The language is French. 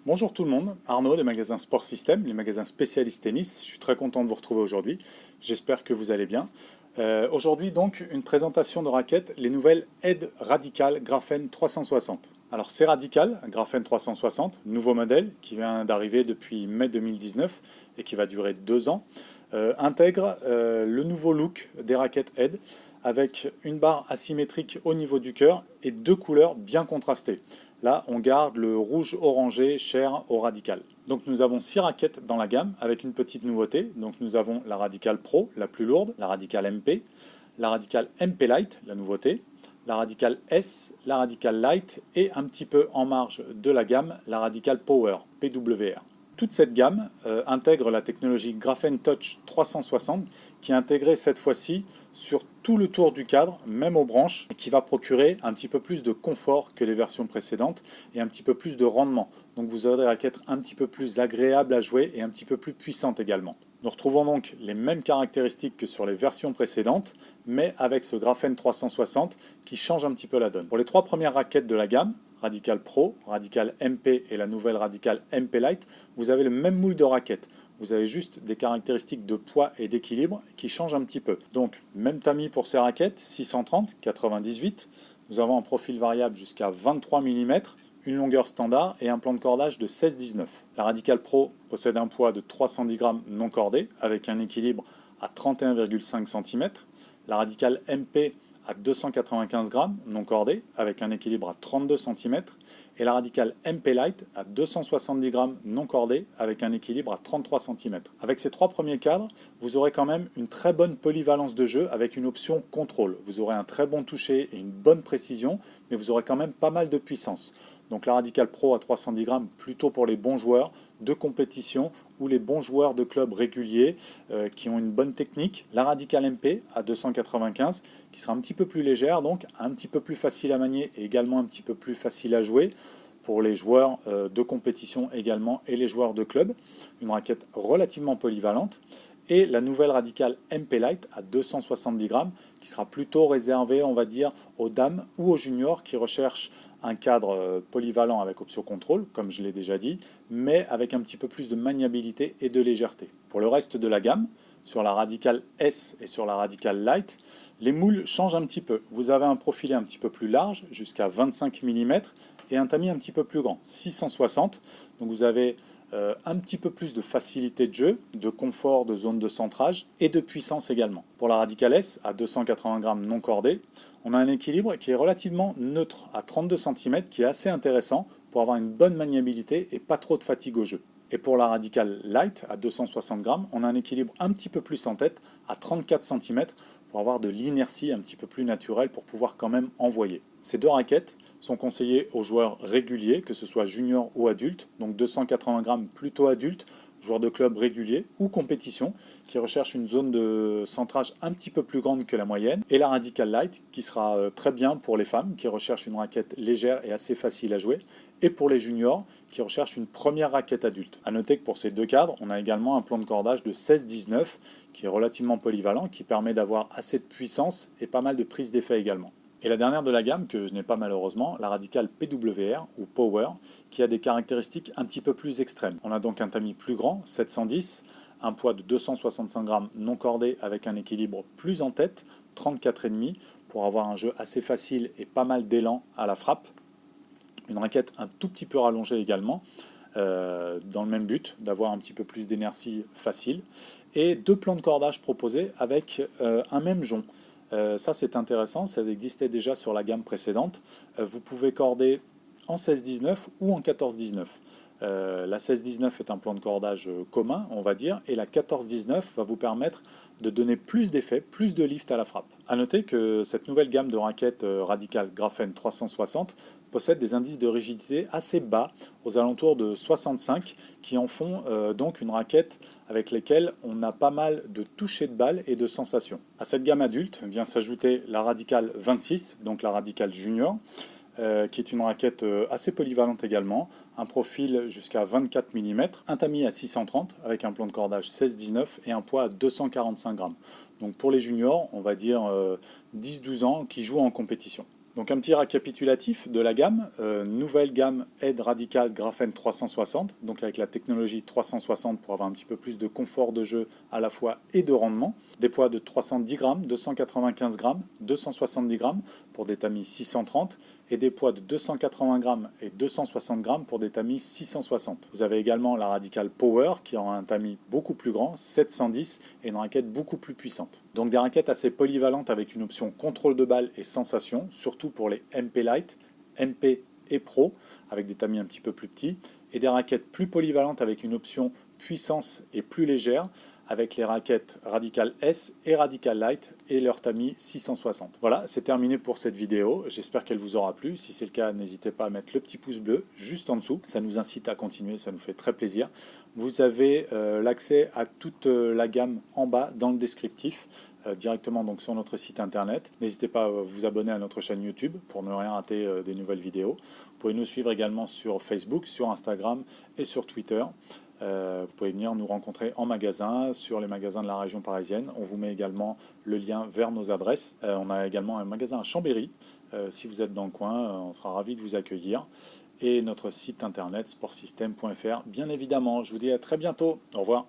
Bonjour tout le monde, Arnaud des magasins Sport System, les magasins spécialistes tennis. Je suis très content de vous retrouver aujourd'hui. J'espère que vous allez bien. Aujourd'hui donc une présentation de raquettes, les nouvelles Ed Radical Graphene 360. Alors c'est Radical, Graphene 360, nouveau modèle qui vient d'arriver depuis mai 2019 et qui va durer 2 ans, intègre le nouveau look des raquettes Ed avec une barre asymétrique au niveau du cœur et deux couleurs bien contrastées. Là, on garde le rouge orangé cher au Radical. Donc nous avons 6 raquettes dans la gamme avec une petite nouveauté. Donc nous avons la Radical Pro, la plus lourde, la Radical MP, la Radical MP Lite, la nouveauté, la Radical S, la Radical Lite et un petit peu en marge de la gamme, la Radical Power, PWR. Toute cette gamme intègre la technologie Graphene Touch 360 qui est intégrée cette fois-ci sur tout le tour du cadre, même aux branches, et qui va procurer un petit peu plus de confort que les versions précédentes et un petit peu plus de rendement. Donc vous aurez des raquettes un petit peu plus agréables à jouer et un petit peu plus puissantes également. Nous retrouvons donc les mêmes caractéristiques que sur les versions précédentes, mais avec ce Graphene 360 qui change un petit peu la donne. Pour les 3 premières raquettes de la gamme, Radical Pro, Radical MP et la nouvelle Radical MP Lite, vous avez le même moule de raquette. Vous avez juste des caractéristiques de poids et d'équilibre qui changent un petit peu. Donc, même tamis pour ces raquettes, 630, 98. Nous avons un profil variable jusqu'à 23 mm, une longueur standard et un plan de cordage de 16-19. La Radical Pro possède un poids de 310 grammes non cordé avec un équilibre à 31,5 cm. La Radical MP à 295 grammes non cordé avec un équilibre à 32 cm et la Radical MP Lite à 270 grammes non cordé avec un équilibre à 33 cm. Avec ces 3 premiers cadres, vous aurez quand même une très bonne polyvalence de jeu avec une option contrôle. Vous aurez un très bon toucher et une bonne précision, mais vous aurez quand même pas mal de puissance. Donc la Radical Pro à 310 grammes, plutôt pour les bons joueurs de compétition ou les bons joueurs de clubs réguliers qui ont une bonne technique. La Radical MP à 295 qui sera un petit peu plus légère, donc un petit peu plus facile à manier et également un petit peu plus facile à jouer pour les joueurs de compétition également et les joueurs de club. Une raquette relativement polyvalente. Et la nouvelle Radical MP Lite à 270 grammes qui sera plutôt réservée, on va dire, aux dames ou aux juniors qui recherchent un cadre polyvalent avec option contrôle, comme je l'ai déjà dit, mais avec un petit peu plus de maniabilité et de légèreté. Pour le reste de la gamme, sur la Radical S et sur la Radical Lite, les moules changent un petit peu. Vous avez un profilet un petit peu plus large, jusqu'à 25 mm, et un tamis un petit peu plus grand, 660. Donc vous avez un petit peu plus de facilité de jeu, de confort, de zone de centrage et de puissance également. Pour la Radical S, à 280 grammes non cordé, on a un équilibre qui est relativement neutre, à 32 cm, qui est assez intéressant pour avoir une bonne maniabilité et pas trop de fatigue au jeu. Et pour la Radical Lite, à 260 grammes, on a un équilibre un petit peu plus en tête, à 34 cm, pour avoir de l'inertie un petit peu plus naturelle pour pouvoir quand même envoyer. Ces 2 raquettes sont conseillées aux joueurs réguliers, que ce soit junior ou adulte, donc 280 grammes plutôt adulte, joueurs de club réguliers ou compétition, qui recherchent une zone de centrage un petit peu plus grande que la moyenne, et la Radical Lite, qui sera très bien pour les femmes, qui recherchent une raquette légère et assez facile à jouer, et pour les juniors, qui recherchent une première raquette adulte. A noter que pour ces 2 cadres, on a également un plan de cordage de 16-19, qui est relativement polyvalent, qui permet d'avoir assez de puissance et pas mal de prise d'effet également. Et la dernière de la gamme, que je n'ai pas malheureusement, la Radical PWR ou Power, qui a des caractéristiques un petit peu plus extrêmes. On a donc un tamis plus grand, 710, un poids de 265 grammes non cordé avec un équilibre plus en tête, 34,5, pour avoir un jeu assez facile et pas mal d'élan à la frappe. Une raquette un tout petit peu rallongée également, dans le même but, d'avoir un petit peu plus d'énergie facile. Et 2 plans de cordage proposés avec un même jonc. Ça c'est intéressant, ça existait déjà sur la gamme précédente. Vous pouvez corder en 16-19 ou en 14-19. La 16-19 est un plan de cordage commun, on va dire, et la 14-19 va vous permettre de donner plus d'effet, plus de lift à la frappe. A noter que cette nouvelle gamme de raquettes Radical Graphene 360 possède des indices de rigidité assez bas, aux alentours de 65, qui en font donc une raquette avec lesquelles on a pas mal de toucher de balle et de sensations. À cette gamme adulte vient s'ajouter la Radical 26, donc la Radical Junior, qui est une raquette assez polyvalente également, un profil jusqu'à 24 mm, un tamis à 630 avec un plan de cordage 16-19 et un poids à 245 grammes. Donc pour les juniors, on va dire 10-12 ans qui jouent en compétition. Donc un petit récapitulatif de la gamme, nouvelle gamme Aide Radical Graphene 360, donc avec la technologie 360 pour avoir un petit peu plus de confort de jeu à la fois et de rendement. Des poids de 310 grammes, 295 grammes, 270 grammes pour des tamis 630 et des poids de 280 grammes et 260 grammes pour des tamis 660. Vous avez également la Radical Power qui aura un tamis beaucoup plus grand, 710 et une raquette beaucoup plus puissante. Donc des raquettes assez polyvalentes avec une option contrôle de balle et sensation, surtout pour les MP Lite, MP et Pro avec des tamis un petit peu plus petits, et des raquettes plus polyvalentes avec une option puissance et plus légère avec les raquettes Radical S et Radical Lite et leur tamis 660. Voilà, c'est terminé pour cette vidéo. J'espère qu'elle vous aura plu. Si c'est le cas, n'hésitez pas à mettre le petit pouce bleu juste en dessous. Ça nous incite à continuer, ça nous fait très plaisir. Vous avez l'accès à toute la gamme en bas dans le descriptif, directement donc sur notre site internet. N'hésitez pas à vous abonner à notre chaîne YouTube pour ne rien rater des nouvelles vidéos. Vous pouvez nous suivre également sur Facebook, sur Instagram et sur Twitter. Vous pouvez venir nous rencontrer en magasin, sur les magasins de la région parisienne. On vous met également le lien vers nos adresses. On a également un magasin à Chambéry. Si vous êtes dans le coin, on sera ravis de vous accueillir. Et notre site internet sportsystem.fr, bien évidemment. Je vous dis à très bientôt. Au revoir.